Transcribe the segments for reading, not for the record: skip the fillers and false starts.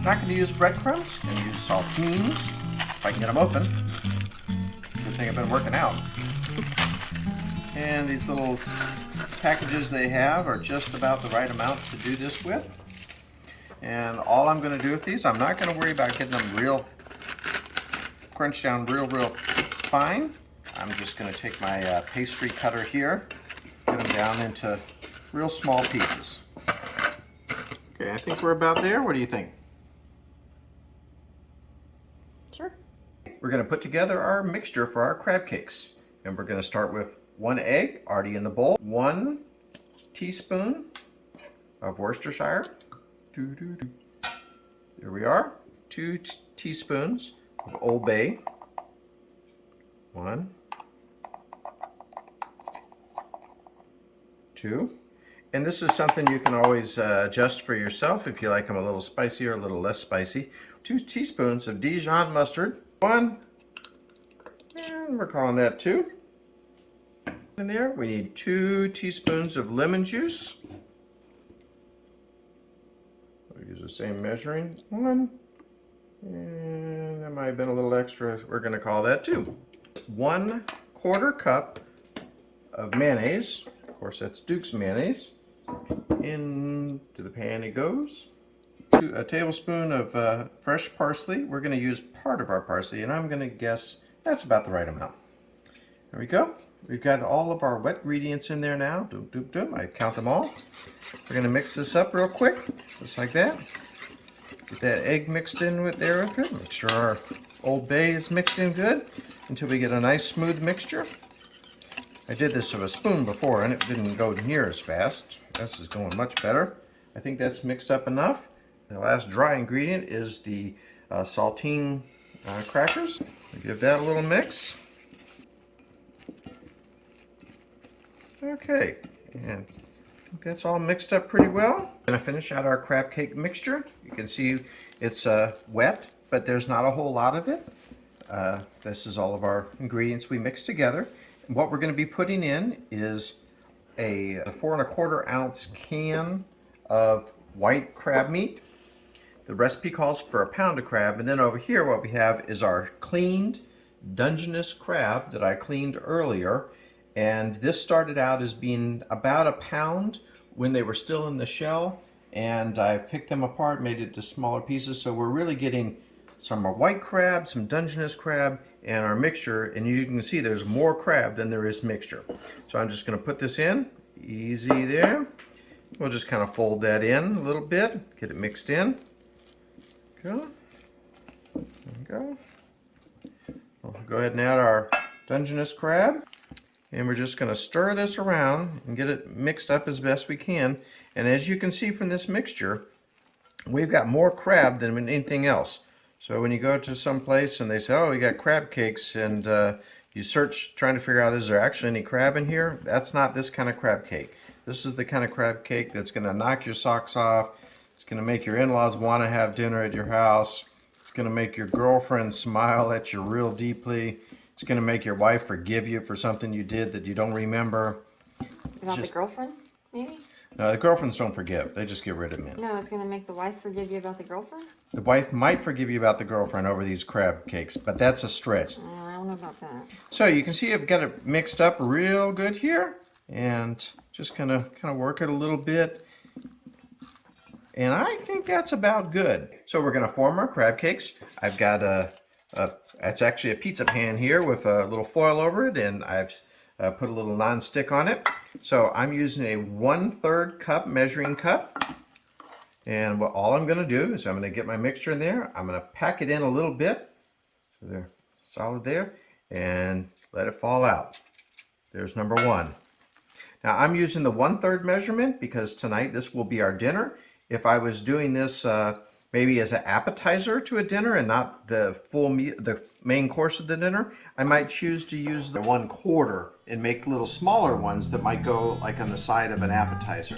Not going to use breadcrumbs. Going to use saltines if I can get them open. Good thing I've been working out. And these little packages they have are just about the right amount to do this with. And all I'm going to do with these, I'm not going to worry about getting them real crunched down real fine. I'm just going to take my pastry cutter here, get them down into real small pieces. Okay, I think we're about there. What do you think? Sure. We're going to put together our mixture for our crab cakes. And we're going to start with 1 egg already in the bowl, 1 teaspoon of Worcestershire. There we are. 2 teaspoons of Old Bay. 1, 2. And this is something you can always adjust for yourself if you like them a little spicy or a little less spicy. 2 teaspoons of Dijon mustard. 1, and we're calling that 2. In there, we need 2 teaspoons of lemon juice. We'll use the same measuring. 1, and that might have been a little extra. We're going to call that 2. 1/4 cup of mayonnaise. Of course, that's Duke's mayonnaise. Into the pan it goes. A tablespoon of fresh parsley. We're going to use part of our parsley, and I'm going to guess that's about the right amount. There we go. We've got all of our wet ingredients in there now. I count them all. We're going to mix this up real quick, just like that. Get that egg mixed in with there with it. Make sure our Old Bay is mixed in good until we get a nice smooth mixture. I did this with a spoon before and it didn't go near as fast. This is going much better. I think that's mixed up enough. The last dry ingredient is the saltine crackers. We give that a little mix. Okay, and I think that's all mixed up pretty well. I'm going to finish out our crab cake mixture. You can see it's wet, but there's not a whole lot of it. This is all of our ingredients we mixed together. And what we're going to be putting in is a 4 1/4 ounce can of white crab meat. The recipe calls for 1 pound of crab, and then over here what we have is our cleaned Dungeness crab that I cleaned earlier. And this started out as being about 1 pound when they were still in the shell, and I've picked them apart, made it to smaller pieces, so we're really getting some white crab, some Dungeness crab, and our mixture, and you can see there's more crab than there is mixture. So I'm just going to put this in, easy there. We'll just kind of fold that in a little bit, get it mixed in. Go. There we go. We'll go ahead and add our Dungeness crab. And we're just going to stir this around and get it mixed up as best we can. And as you can see from this mixture, we've got more crab than anything else. So when you go to some place and they say, oh, we got crab cakes, and you search trying to figure out, is there actually any crab in here? That's not this kind of crab cake. This is the kind of crab cake that's going to knock your socks off. It's going to make your in-laws want to have dinner at your house. It's going to make your girlfriend smile at you real deeply. It's going to make your wife forgive you for something you did that you don't remember. About the girlfriend, maybe? No, the girlfriends don't forgive. They just get rid of men. No, it's going to make the wife forgive you about the girlfriend? The wife might forgive you about the girlfriend over these crab cakes, but that's a stretch. I don't know about that. So you can see I've got it mixed up real good here. And just kind of work it a little bit. And I think that's about good. So we're going to form our crab cakes. I've got it's actually a pizza pan here with a little foil over it, and I've put a little non-stick on it. So I'm using a 1/3 cup measuring cup. And all I'm going to do is I'm going to get my mixture in there. I'm going to pack it in a little bit. So they're solid there. And let it fall out. There's number 1. Now I'm using the 1/3 measurement because tonight this will be our dinner. If I was doing this maybe as an appetizer to a dinner and not the full meal, the main course of the dinner, I might choose to use the 1/4 and make little smaller ones that might go like on the side of an appetizer.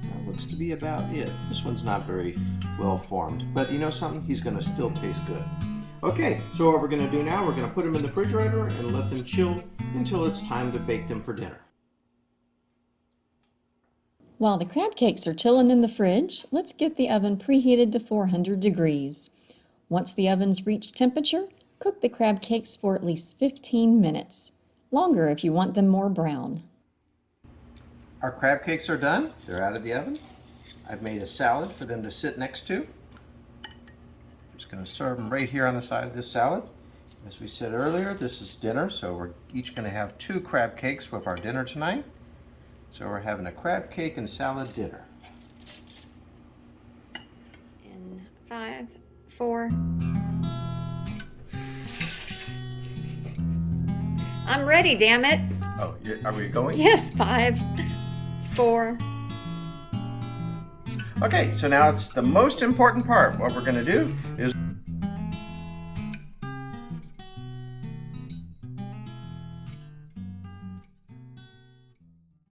That looks to be about it. This one's not very well formed, but you know something? He's going to still taste good. Okay, so what we're going to do now, we're going to put them in the refrigerator and let them chill until it's time to bake them for dinner. While the crab cakes are chilling in the fridge, let's get the oven preheated to 400 degrees. Once the ovens reach temperature, cook the crab cakes for at least 15 minutes. Longer if you want them more brown. Our crab cakes are done. They're out of the oven. I've made a salad for them to sit next to. Just going to serve them right here on the side of this salad. As we said earlier, this is dinner, so we're each going to have 2 crab cakes with our dinner tonight. So we're having a crab cake and salad dinner. In 5, 4. I'm ready, damn it. Oh, are we going? Yes, 5, 4. Okay, so now it's the most important part. What we're going to do is